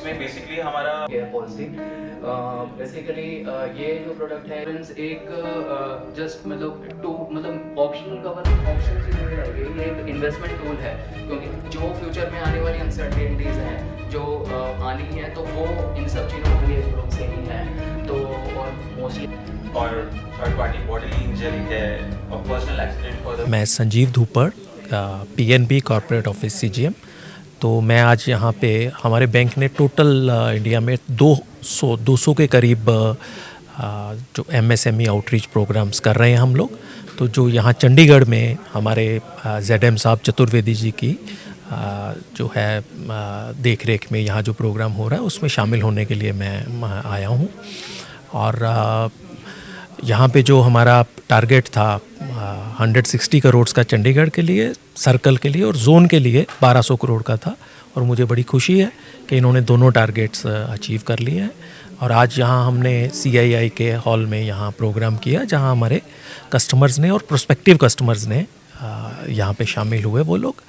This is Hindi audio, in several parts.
इसमें बेसिकली हमारा पॉलिसी बेसिकली ये जो प्रोडक्ट है एक जस्ट मतलब ऑप्शनल कवर ऑप्शन से जुड़े रहेगी। ये एक इन्वेस्टमेंट टूल है, क्योंकि जो फ्यूचर में आने वाली अनसर्टेनिटीज़ हैं जो आनी है, तो वो इन सब चीज़ों के लिए शुरू से ही है। तो और मोस्टली और थर्ड पार्टी बॉडी इंजरी है और पर्सनल एक्सीडेंट फॉर द मैं Sanjeev Dhupar, PNB corporate office CGM. तो मैं आज यहाँ पे हमारे बैंक ने टोटल इंडिया में 200 के करीब जो एमएसएमई आउटरीच प्रोग्राम्स कर रहे हैं हम लोग। तो जो यहाँ चंडीगढ़ में हमारे जेडएम साहब चतुर्वेदी जी की जो है देख रेख में यहाँ जो प्रोग्राम हो रहा है उसमें शामिल होने के लिए मैं आया हूँ। और यहाँ पे जो हमारा टारगेट था 160 करोड़ का चंडीगढ़ के लिए, सर्कल के लिए और जोन के लिए 1200 करोड़ का था। और मुझे बड़ी खुशी है कि इन्होंने दोनों टारगेट्स अचीव कर लिए हैं। और आज यहाँ हमने CII के हॉल में यहाँ प्रोग्राम किया, जहाँ हमारे कस्टमर्स ने और प्रोस्पेक्टिव कस्टमर्स ने यहाँ पे शामिल हुए वो लोग।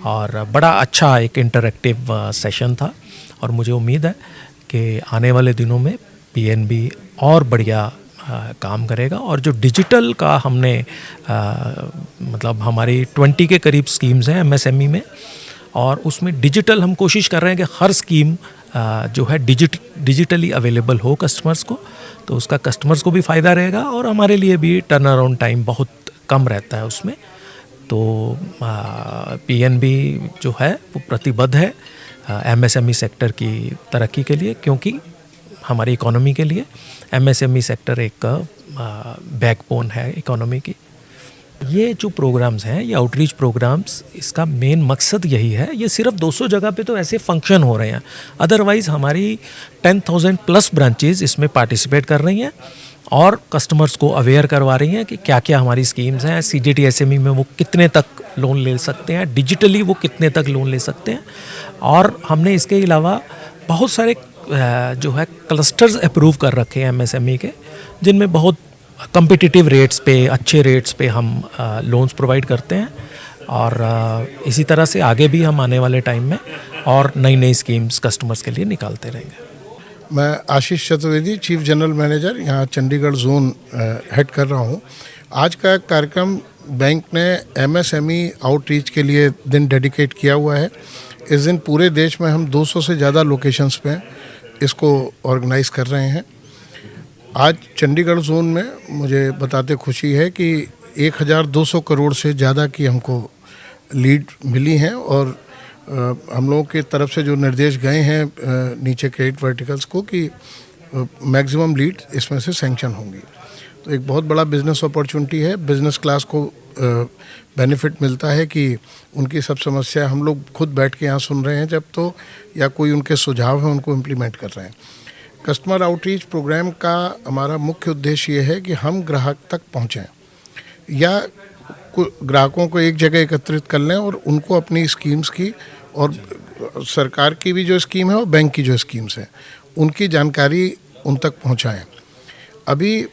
और बड़ा अच्छा एक इंटरैक्टिव सेशन था। और मुझे उम्मीद है कि आने वाले दिनों में PNB और बढ़िया काम करेगा। और जो डिजिटल का हमने मतलब हमारी 20 के करीब स्कीम्स हैं MSME में, और उसमें डिजिटल हम कोशिश कर रहे हैं कि हर स्कीम जो है डिजिटली अवेलेबल हो कस्टमर्स को, तो उसका कस्टमर्स को भी फ़ायदा रहेगा और हमारे लिए भी टर्न अराउंड टाइम बहुत कम रहता है उसमें। तो PNB जो है वो प्रतिबद्ध है MSME सेक्टर की तरक्की के लिए, क्योंकि हमारी इकोनॉमी के लिए MSME सेक्टर एक बैकबोन है इकोनॉमी की। ये जो प्रोग्राम्स हैं, ये आउटरीच प्रोग्राम्स, इसका मेन मकसद यही है। ये सिर्फ 200 जगह पे तो ऐसे फंक्शन हो रहे हैं, अदरवाइज़ हमारी 10,000 प्लस ब्रांचेस इसमें पार्टिसिपेट कर रही हैं और कस्टमर्स को अवेयर करवा रही हैं कि क्या क्या हमारी स्कीम्स हैं। CGT SME में वो कितने तक लोन ले सकते हैं, डिजिटली वो कितने तक लोन ले सकते हैं। और हमने इसके अलावा बहुत सारे जो है क्लस्टर्स अप्रूव कर रखे हैं MSME के, जिनमें बहुत कम्पिटिटिव रेट्स पे, अच्छे रेट्स पे हम लोन्स प्रोवाइड करते हैं। और इसी तरह से आगे भी हम आने वाले टाइम में और नई नई स्कीम्स कस्टमर्स के लिए निकालते रहेंगे। मैं Ashish Chaturvedi, chief general manager, यहाँ चंडीगढ़ जोन हेड कर रहा हूँ। आज का कार्यक्रम बैंक ने MSME आउटरीच के लिए दिन डेडिकेट किया हुआ है। इस दिन पूरे देश में हम 200 से ज़्यादा लोकेशंस पे इसको ऑर्गेनाइज कर रहे हैं। आज चंडीगढ़ जोन में मुझे बताते खुशी है कि 1200 करोड़ से ज़्यादा की हमको लीड मिली हैं। और हम लोगों की तरफ से जो निर्देश गए हैं नीचे क्रेडिट वर्टिकल्स को कि मैक्सिमम लीड इसमें से सैंक्शन होंगी। तो एक बहुत बड़ा बिजनेस अपॉर्चुनिटी है। बिजनेस क्लास को बेनिफिट मिलता है कि उनकी सब समस्या हम लोग खुद बैठ के यहाँ सुन रहे हैं जब, तो या कोई उनके सुझाव हैं उनको इम्प्लीमेंट कर रहे हैं। कस्टमर आउटरीच प्रोग्राम का हमारा मुख्य उद्देश्य ये है कि हम ग्राहक तक पहुँचें या ग्राहकों को एक जगह एकत्रित कर लें और उनको अपनी स्कीम्स की और सरकार की भी जो स्कीम है और बैंक की जो स्कीम्स हैं उनकी जानकारी उन तक पहुँचाएँ। अभी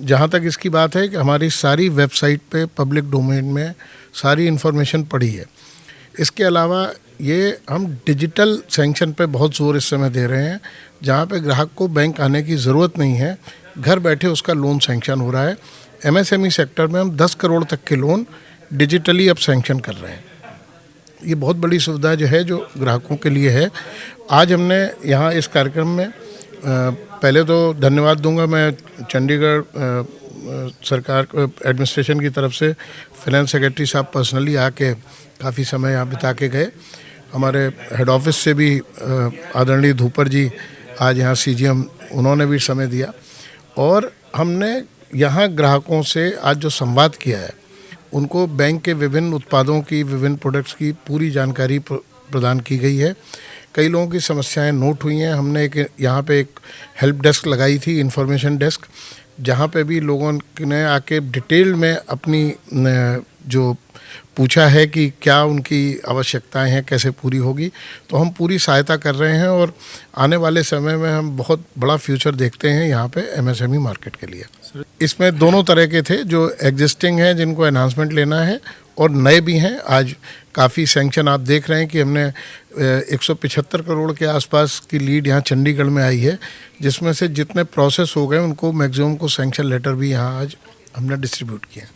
जहाँ तक इसकी बात है कि हमारी सारी वेबसाइट पे पब्लिक डोमेन में सारी इन्फॉर्मेशन पड़ी है। इसके अलावा ये हम डिजिटल सैंक्शन पे बहुत ज़ोर इस समय दे रहे हैं, जहाँ पे ग्राहक को बैंक आने की ज़रूरत नहीं है, घर बैठे उसका लोन सैंक्शन हो रहा है। MSME सेक्टर में हम 10 करोड़ तक के लोन डिजिटली अब सैंक्शन कर रहे हैं। ये बहुत बड़ी सुविधा जो है जो ग्राहकों के लिए है। आज हमने यहाँ इस कार्यक्रम में पहले तो धन्यवाद दूंगा मैं चंडीगढ़ सरकार एडमिनिस्ट्रेशन की तरफ से, फाइनेंस सेक्रेटरी साहब पर्सनली आके काफ़ी समय यहाँ बिता के गए। हमारे हेड ऑफिस से भी आदरणीय धूपर जी आज यहाँ CGM, उन्होंने भी समय दिया। और हमने यहाँ ग्राहकों से आज जो संवाद किया है उनको बैंक के विभिन्न उत्पादों की, विभिन्न प्रोडक्ट्स की पूरी जानकारी प्रदान की गई है। कई लोगों की समस्याएं नोट हुई हैं। हमने यहाँ पे एक हेल्प डेस्क लगाई थी, इन्फॉर्मेशन डेस्क, जहाँ पे भी लोगों ने आके डिटेल में अपनी जो पूछा है कि क्या उनकी आवश्यकताएं हैं, कैसे पूरी होगी। तो हम पूरी सहायता कर रहे हैं और आने वाले समय में हम बहुत बड़ा फ्यूचर देखते हैं यहाँ पे MSME मार्केट के लिए। इसमें दोनों तरह के थे, जो एग्जिस्टिंग हैं जिनको एनहांसमेंट लेना है और नए भी हैं। आज काफ़ी सैंक्शन आप देख रहे हैं कि हमने 175 करोड़ के आसपास की लीड यहाँ चंडीगढ़ में आई है, जिसमें से जितने प्रोसेस हो गए उनको मैक्सिमम को सैंक्शन लेटर भी यहाँ आज हमने डिस्ट्रीब्यूट किए हैं।